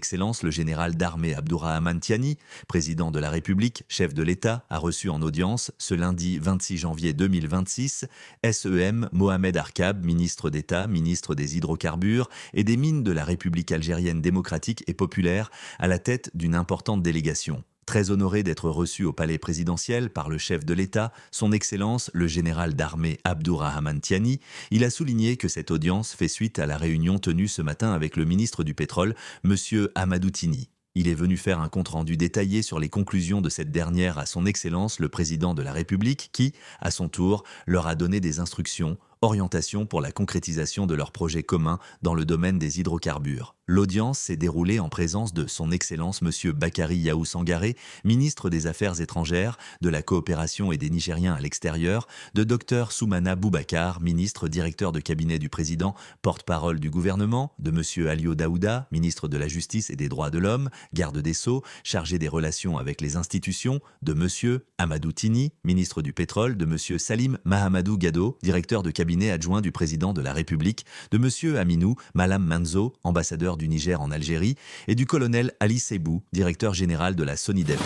Excellence le général d'armée Abdourahmane Tiani, président de la République, chef de l'État, a reçu en audience, ce lundi 26 janvier 2026, SEM Mohamed Arkab, ministre d'État, ministre des Hydrocarbures et des Mines de la République algérienne démocratique et populaire, à la tête d'une importante délégation. Très honoré d'être reçu au palais présidentiel par le chef de l'État, son Excellence le général d'armée Abdourahmane Tiani, il a souligné que cette audience fait suite à la réunion tenue ce matin avec le ministre du Pétrole, M. Amadou Tini. Il est venu faire un compte-rendu détaillé sur les conclusions de cette dernière à son Excellence le président de la République qui, à son tour, leur a donné des instructions, orientations pour la concrétisation de leurs projets communs dans le domaine des hydrocarbures. L'audience s'est déroulée en présence de son Excellence M. Bakary Yahou Sangaré, ministre des Affaires étrangères, de la coopération et des Nigériens à l'extérieur, de Dr Soumana Boubacar, ministre directeur de cabinet du président, porte-parole du gouvernement, de M. Alio Daouda, ministre de la Justice et des Droits de l'Homme, garde des Sceaux, chargé des relations avec les institutions, de M. Amadou Tini, ministre du Pétrole, de M. Salim Mahamadou Gado, directeur de cabinet adjoint du président de la République, de M. Aminou Malam Manzo, ambassadeur du Niger en Algérie, et du colonel Ali Sebou, directeur général de la SONIDEP.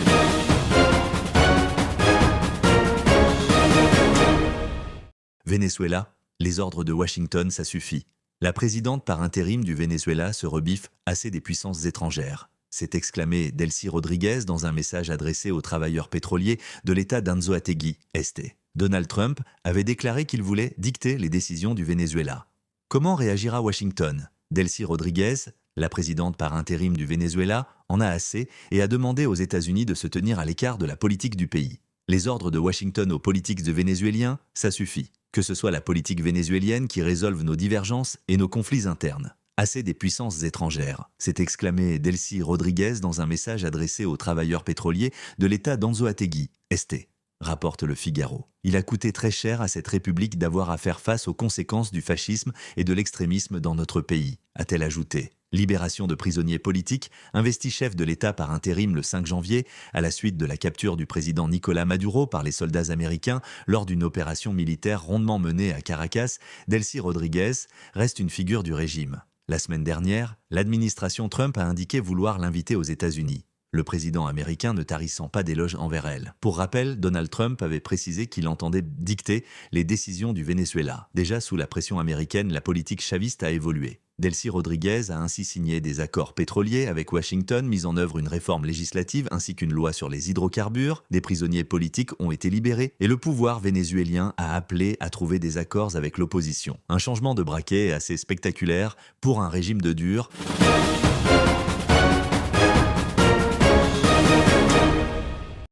Venezuela, les ordres de Washington, ça suffit. La présidente par intérim du Venezuela se rebiffe assez des puissances étrangères. S'est exclamé Delcy Rodriguez dans un message adressé aux travailleurs pétroliers de l'État d'Anzoátegui, Este. Donald Trump avait déclaré qu'il voulait dicter les décisions du Venezuela. Comment réagira Washington ? Delcy Rodriguez, la présidente par intérim du Venezuela, en a assez et a demandé aux États-Unis de se tenir à l'écart de la politique du pays. Les ordres de Washington aux politiques vénézuéliens, ça suffit. Que ce soit la politique vénézuélienne qui résolve nos divergences et nos conflits internes. Assez des puissances étrangères, s'est exclamé Delcy Rodriguez dans un message adressé aux travailleurs pétroliers de l'État d'Anzoátegui, Este. Rapporte le Figaro. Il a coûté très cher à cette république d'avoir à faire face aux conséquences du fascisme et de l'extrémisme dans notre pays, a-t-elle ajouté. Libération de prisonniers politiques, investi chef de l'État par intérim le 5 janvier, à la suite de la capture du président Nicolás Maduro par les soldats américains lors d'une opération militaire rondement menée à Caracas, Delcy Rodriguez reste une figure du régime. La semaine dernière, l'administration Trump a indiqué vouloir l'inviter aux États-Unis. Le président américain ne tarissant pas d'éloges envers elle. Pour rappel, Donald Trump avait précisé qu'il entendait dicter les décisions du Venezuela. Déjà sous la pression américaine, la politique chaviste a évolué. Delcy Rodriguez a ainsi signé des accords pétroliers avec Washington, mis en œuvre une réforme législative ainsi qu'une loi sur les hydrocarbures, des prisonniers politiques ont été libérés et le pouvoir vénézuélien a appelé à trouver des accords avec l'opposition. Un changement de braquet assez spectaculaire pour un régime de dur.